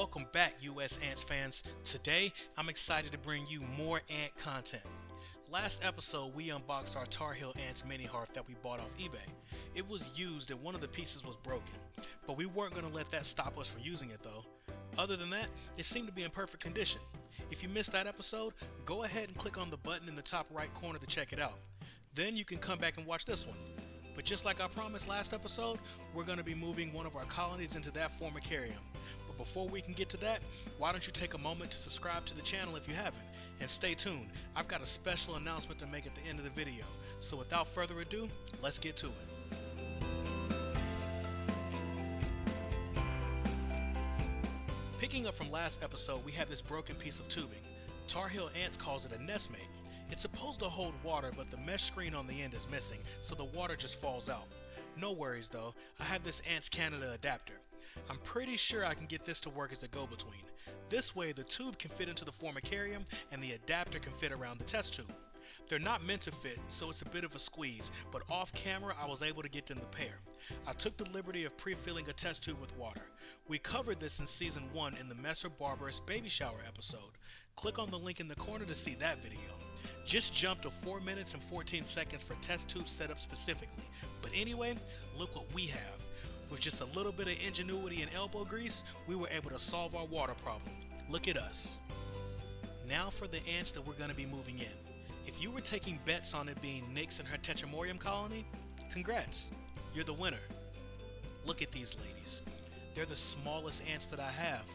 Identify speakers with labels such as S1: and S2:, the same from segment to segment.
S1: Welcome back, USAnts fans. Today, I'm excited to bring you more ant content. Last episode, we unboxed our Tar Heel Ants mini hearth that we bought off eBay. It was used and one of the pieces was broken, but we weren't going to let that stop us from using it though. Other than that, it seemed to be in perfect condition. If you missed that episode, go ahead and click on the button in the top right corner to check it out. Then you can come back and watch this one. But just like I promised last episode, we're going to be moving one of our colonies into that formicarium. But before we can get to that, why don't you take a moment to subscribe to the channel if you haven't, and stay tuned. I've got a special announcement to make at the end of the video. So without further ado, let's get to it. Picking up from last episode, we have this broken piece of tubing. Tar Heel Ants calls it a nestmate. It's supposed to hold water, but the mesh screen on the end is missing, so the water just falls out. No worries though, I have this Ants Canada adapter. I'm pretty sure I can get this to work as a go-between. This way the tube can fit into the formicarium and the adapter can fit around the test tube. They're not meant to fit, so it's a bit of a squeeze, but off camera I was able to get them to pair. I took the liberty of pre-filling a test tube with water. We covered this in season 1 in the Messer Barbarous baby shower episode. Click on the link in the corner to see that video. Just jump to 4 minutes and 14 seconds for test tube setup specifically. But anyway, look what we have. With just a little bit of ingenuity and elbow grease, we were able to solve our water problem. Look at us. Now for the ants that we're going to be moving in. If you were taking bets on it being Nyx and her Tetramorium colony, congrats, you're the winner. Look at these ladies. They're the smallest ants that I have,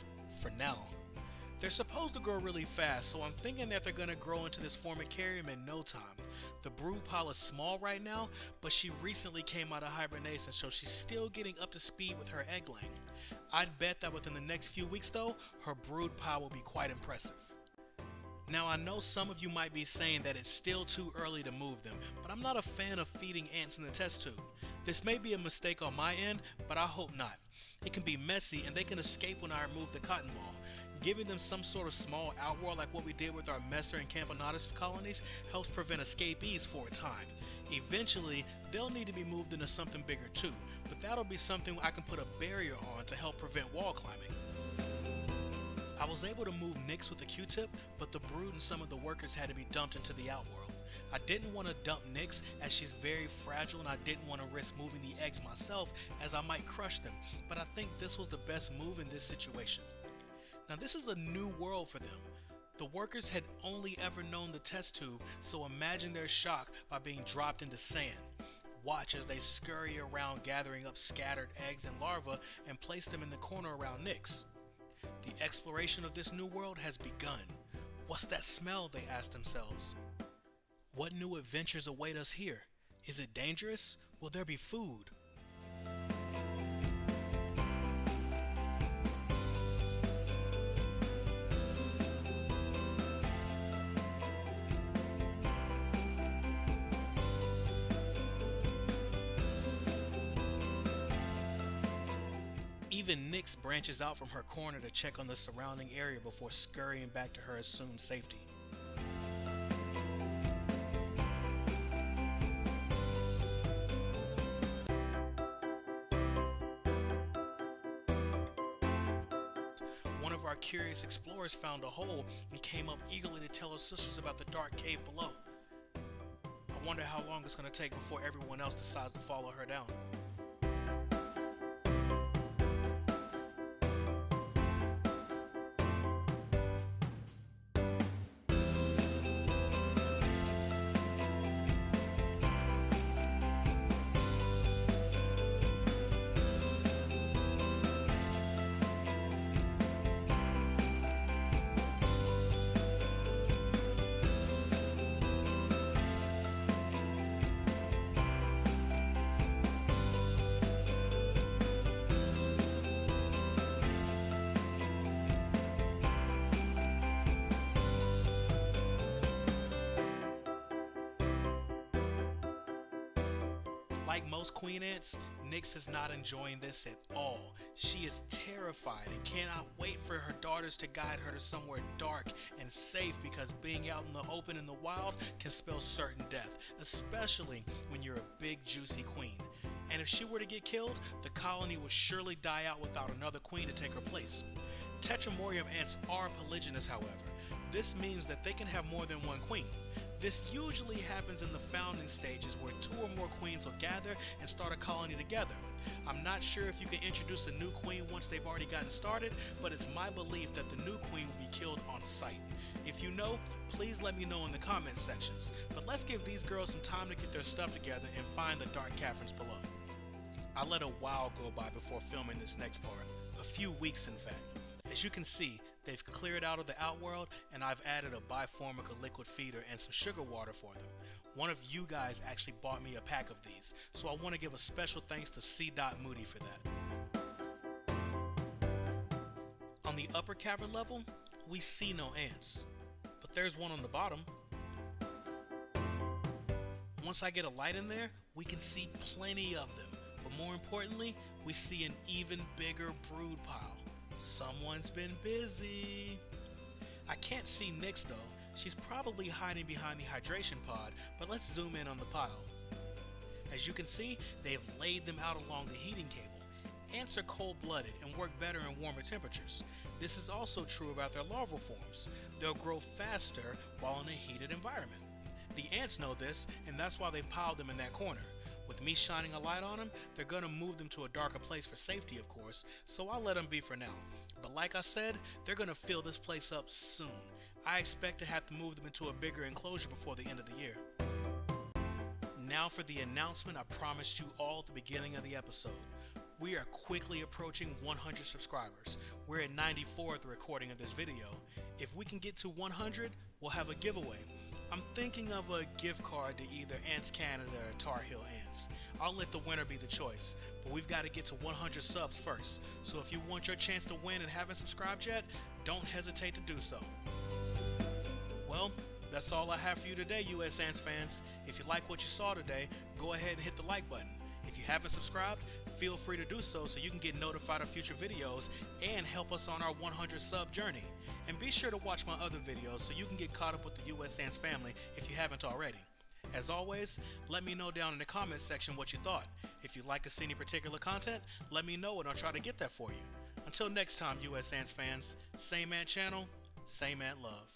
S1: for now. They're supposed to grow really fast, so I'm thinking that they're going to grow into this formicarium in no time. The brood pile is small right now, but she recently came out of hibernation, so she's still getting up to speed with her egg laying. I'd bet that within the next few weeks though, her brood pile will be quite impressive. Now I know some of you might be saying that it's still too early to move them, but I'm not a fan of feeding ants in the test tube. This may be a mistake on my end, but I hope not. It can be messy and they can escape when I remove the cotton ball. Giving them some sort of small outworld like what we did with our Messer and Camponotus colonies helps prevent escapees for a time. Eventually, they'll need to be moved into something bigger too, but that'll be something I can put a barrier on to help prevent wall climbing. I was able to move Nyx with a Q-tip, but the brood and some of the workers had to be dumped into the outworld. I didn't want to dump Nyx as she's very fragile and I didn't want to risk moving the eggs myself as I might crush them, but I think this was the best move in this situation. Now this is a new world for them. The workers had only ever known the test tube, so imagine their shock by being dropped into sand. Watch as they scurry around gathering up scattered eggs and larvae and place them in the corner around Nyx. The exploration of this new world has begun. What's that smell, they ask themselves. What new adventures await us here? Is it dangerous? Will there be food? Even Nyx branches out from her corner to check on the surrounding area before scurrying back to her assumed safety. One of our curious explorers found a hole and came up eagerly to tell her sisters about the dark cave below. I wonder how long it's going to take before everyone else decides to follow her down. Like most queen ants, Nyx is not enjoying this at all. She is terrified and cannot wait for her daughters to guide her to somewhere dark and safe, because being out in the open in the wild can spell certain death, especially when you're a big juicy queen. And if she were to get killed, the colony would surely die out without another queen to take her place. Tetramorium ants are polygynous, however. This means that they can have more than one queen. This usually happens in the founding stages where 2 or more queens will gather and start a colony together. I'm not sure if you can introduce a new queen once they've already gotten started, but it's my belief that the new queen will be killed on sight. If you know, please let me know in the comment sections. But let's give these girls some time to get their stuff together and find the dark caverns below. I let a while go by before filming this next part. A few weeks in fact. As you can see, they've cleared out of the Outworld and I've added a Biformica liquid feeder and some sugar water for them. One of you guys actually bought me a pack of these, so I want to give a special thanks to C. Moody for that. On the upper cavern level, we see no ants, but there's one on the bottom. Once I get a light in there, we can see plenty of them, but more importantly, we see an even bigger brood pile. Someone's been busy. I can't see Nyx though. She's probably hiding behind the hydration pod, but let's zoom in on the pile. As you can see, they've laid them out along the heating cable. Ants are cold-blooded and work better in warmer temperatures. This is also true about their larval forms. They'll grow faster while in a heated environment. The ants know this, and that's why they've piled them in that corner. With me shining a light on them, they're gonna move them to a darker place for safety, of course, so I'll let them be for now. But like I said, they're gonna fill this place up soon. I expect to have to move them into a bigger enclosure before the end of the year. Now for the announcement I promised you all at the beginning of the episode. We are quickly approaching 100 subscribers. We're at 94 at the recording of this video. If we can get to 100, we'll have a giveaway. I'm thinking of a gift card to either Ants Canada or Tar Heel Ants. I'll let the winner be the choice, but we've got to get to 100 subs first. So if you want your chance to win and haven't subscribed yet, don't hesitate to do so. Well, that's all I have for you today, USAnts fans. If you like what you saw today, go ahead and hit the like button. If you haven't subscribed, feel free to do so you can get notified of future videos and help us on our 100 sub journey. And be sure to watch my other videos so you can get caught up with the USAnts family if you haven't already. As always, let me know down in the comments section what you thought. If you'd like to see any particular content, let me know and I'll try to get that for you. Until next time, USAnts fans, same ant channel, same ant love.